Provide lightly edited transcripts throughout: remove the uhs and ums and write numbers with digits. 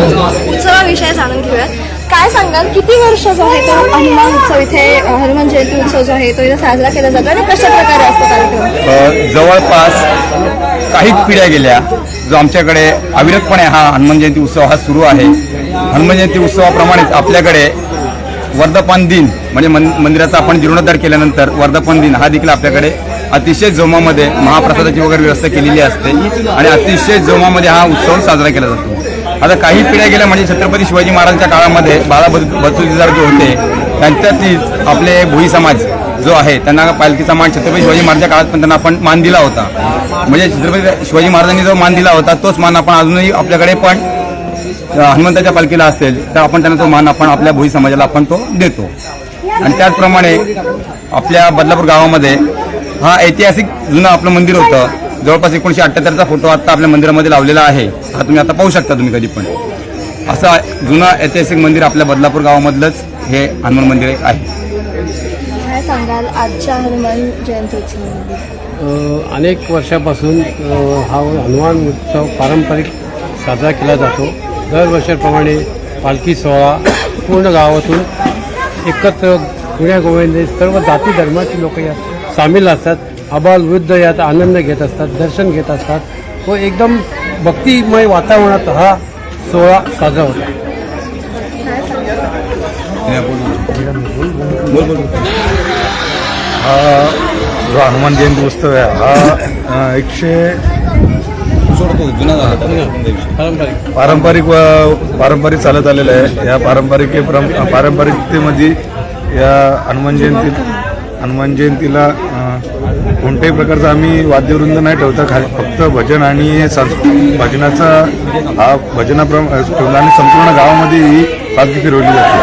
उत्सवाविषयी जाणून घेऊया. काय सांगाल, किती वर्ष जो आहे तो हनुमान उत्सव इथे, हनुमान जयंती उत्सव जो आहे तो इथे साजरा केला जातो आणि कशा प्रकारे असतो कार्यक्रम? जवळपास काही पिढ्या गेल्या जो आमच्याकडे अविरतपणे हा हनुमान जयंती उत्सव हा सुरू आहे. हनुमान जयंती उत्सवाप्रमाणेच आपल्याकडे वर्धापन दिन म्हणजे मंदिराचा आपण जीर्णोद्धार केल्यानंतर वर्धापन दिन हा देखील आपल्याकडे अतिशय जोमामध्ये महाप्रसादाची वगैरे व्यवस्था केलेली असते आणि अतिशय जोमामध्ये हा उत्सव साजरा केला जातो. आता काही पिढ्या गेल्या म्हणजे छत्रपती शिवाजी महाराजांच्या काळामध्ये बाळा बलुतेदार जो होते त्यांच्यातीच आपले भोई समाज जो आहे त्यांना पालखीचा मान छत्रपती शिवाजी महाराजांच्या काळात पण त्यांना आपण मान दिला होता. म्हणजे छत्रपती शिवाजी महाराजांनी जो मान दिला होता तोच मान आपण अजूनही आपल्याकडे पण हनुमंताच्या पालखीला असेल तर आपण त्यांना तो मान आपण आपल्या भोई समाजाला आपण तो देतो. आणि त्याचप्रमाणे आपल्या बदलापूर गावामध्ये हा ऐतिहासिक जुनं आपलं मंदिर होतं. जवळपास 1978चा फोटो आता आपल्या मंदिरामध्ये लावलेला आहे. हा तुम्ही आता पाहू शकता तुम्ही कधी पण. असं जुनं ऐतिहासिक मंदिर आपल्या बदलापूर गावामधलंच हे हनुमान मंदिर आहे. काय सांगाल आजच्या हनुमान जयंती उत्सवामध्ये? अनेक वर्षापासून हा हनुमान उत्सव पारंपरिक साजरा केला जातो. दरवर्षाप्रमाणे पालखी सोहळा पूर्ण गावातून एकत्र गुण्यागोविंदे सर्व जाती धर्माची लोक यात सामील असतात. आबाल वृद्ध यात आनंद घेत असतात, दर्शन घेत असतात व एकदम भक्तिमय वातावरणात हा सोहळा साजरा होतो. हा जो हनुमान जयंती उत्सव आहे हा पारंपरिक चालत आलेलं आहे. या पारंपरिकतेमध्ये या हनुमान जयंतीला कोणत्याही प्रकारचा आम्ही वाद्यवृंद नाही ठेवता. फक्त भजन आणि भजनाचा हा भजनाप्रमाणे संपूर्ण गावामध्ये ही पालखी फिरवली जाते.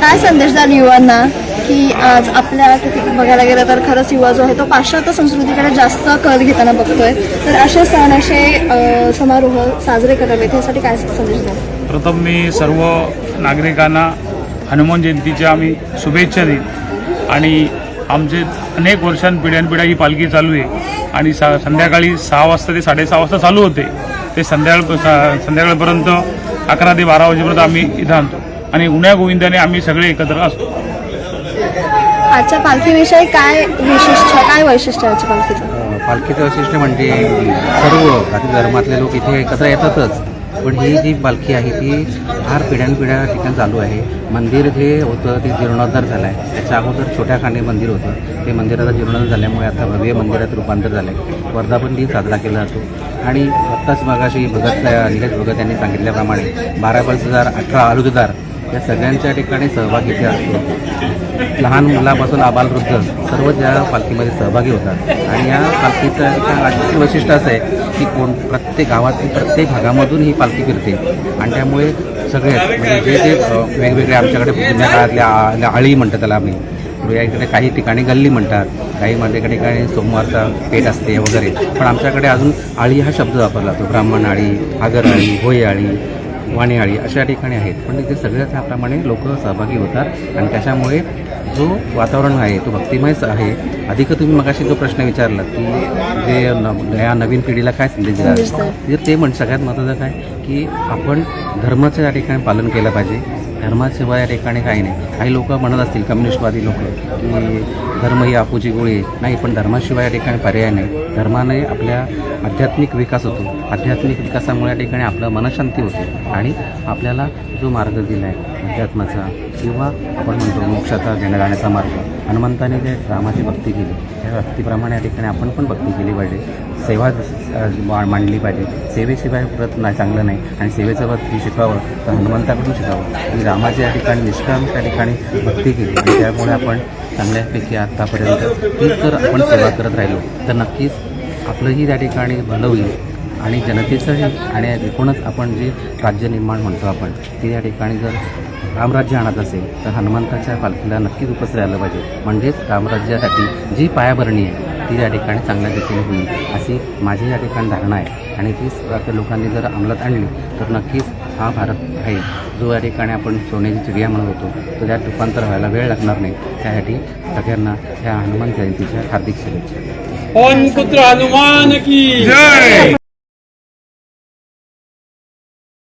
काय संदेश द्याल युवांना की आज आपल्या तिथे बघायला गेलं तर खरंच युवा जो आहे तो पाश्चात्य संस्कृतीकडे जास्त कल घेताना बघतोय, तर असे सण असे समारोह साजरे करावेत यासाठी काय संदेश द्याल? प्रथम मी सर्व नागरिकांना हनुमान जयंतीच्या आम्ही शुभेच्छा देईन. आणि आमचे अनेक पिढ्यानपिढ्या ही पालखी चालू आहे आणि संध्याकाळी 6 वाजता ते 6:30 वाजता चालू होते. ते संध्याकाळपर्यंत 11 ते 12 वाजेपर्यंत आम्ही इथं आणतो आणि गुण्यागोविंदाने आम्ही सगळे एकत्र असतो. आजच्या पालखीविषयी काय वैशिष्ट्य आजच्या पालखीचं? पालखीचं वैशिष्ट्य म्हणजे सर्व जाती धर्मातले लोक इथे एकत्र येतातच. पण ही जी पालखी आहे ती फार पिढ्यानपिढ्या ठिकाणी चालू आहे. मंदिर जे होतं ते जीर्णोद्धार झालं आहे. त्याच्या अगोदर छोट्या खांडी मंदिर होतं, ते मंदिर आता जीर्णोद्धार झाल्यामुळे आता भव्य मंदिरात रूपांतर झालं आहे. वर्धापन दिन साजरा केला जातो. आणि आत्ताच मगाशी निलेश भगत यांनी सांगितल्याप्रमाणे 12 बलुतेदार 18 अलुतेदार या सगळ्यांच्या ठिकाणी सहभाग इथे असतो. लहान मुलापासून आबालवृद्ध सर्व त्या पालखीमध्ये सहभागी होतात. आणि या पालखीचं आणखी वैशिष्ट्य असं आहे की प्रत्येक गावातील प्रत्येक भागामधून ही पालखी फिरते. आणि त्यामुळे सगळे म्हणजे जे वेगवेगळे आमच्याकडे जुन्या काळातल्या आळी म्हणतात त्याला आम्ही, या इकडे काही ठिकाणी गल्ली म्हणतात, काही मध्ये ठिकाणी सोमवारचा पेठ असते वगैरे. पण आमच्याकडे अजून आळी हा शब्द वापरला जातो. ब्राह्मण आळी, आगर आळी, भोई आळी, वाणी आळी अशा ठिकाणी आहेत. पण तिथे सगळ्या त्याप्रमाणे लोक सहभागी होतात आणि त्याच्यामुळे जो वातावरण आहे तो भक्तिमयच आहे. अधिक तुम्ही मगाशी जो प्रश्न विचारला की जे या नवीन पिढीला काय संदेश दिला तर ते सगळ्यात महत्त्वाचं काय की आपण धर्माचं या ठिकाणी पालन केलं पाहिजे. धर्माशिवाय या ठिकाणी काही नाही. काही लोक म्हणत असतील कम्युनिस्टवादी लोक की धर्म ही आपूची गोळी नाही, पण धर्माशिवाय या ठिकाणी पर्याय नाही. धर्माने आपल्या आध्यात्मिक विकास होतो. आध्यात्मिक विकासामुळे या ठिकाणी आपलं मनशांती होते आणि आपल्याला जो मार्ग दिला आहे अध्यात्माचा किंवा आपण म्हणतो मोक्षाचा जाण्याचा मार्ग, हनुमंताने जे रामाची भक्ती केली त्या भक्तीप्रमाणे या ठिकाणी आपण पण भक्ती केली पाहिजे. सेवा मांडली पाहिजे. सेवेशिवाय व्रत नाही चांगलं नाही. आणि सेवेचं व्रत ही शिकावं तर हनुमंताकडून शिकावं. आणि रामाची या ठिकाणी निष्काम त्या ठिकाणी भक्ती केली आणि त्यामुळे आपण चांगल्यापैकी आत्तापर्यंत हीच जर आपण सेवा करत राहिलो तर नक्कीच आपलंही त्या ठिकाणी भलं होईल आणि जनतेचंही. आणि एकूणच आपण जे राज्य निर्माण म्हणतो आपण ते या ठिकाणी जर रामराज्य आणत असेल तर हनुमंताच्या पालखीला नक्कीच उपस्थित राहिलं पाहिजे. म्हणजेच रामराज्यासाठी जी पायाभरणी आहे ती या ठिकाणी चांगल्या रीतीने होईल अशी माझी या ठिकाणी धारणा आहे. आणि तीच लोकांनी जर अंमलात आणली तर नक्कीच हा भारत आहे जो या ठिकाणी आपण सोन्याची चिडिया म्हणत होतो तर त्यात रूपांतर व्हायला वेळ लागणार नाही. त्यासाठी सगळ्यांना ह्या हनुमान जयंतीच्या हार्दिक शुभेच्छा. पवन पुत्र हनुमान की जय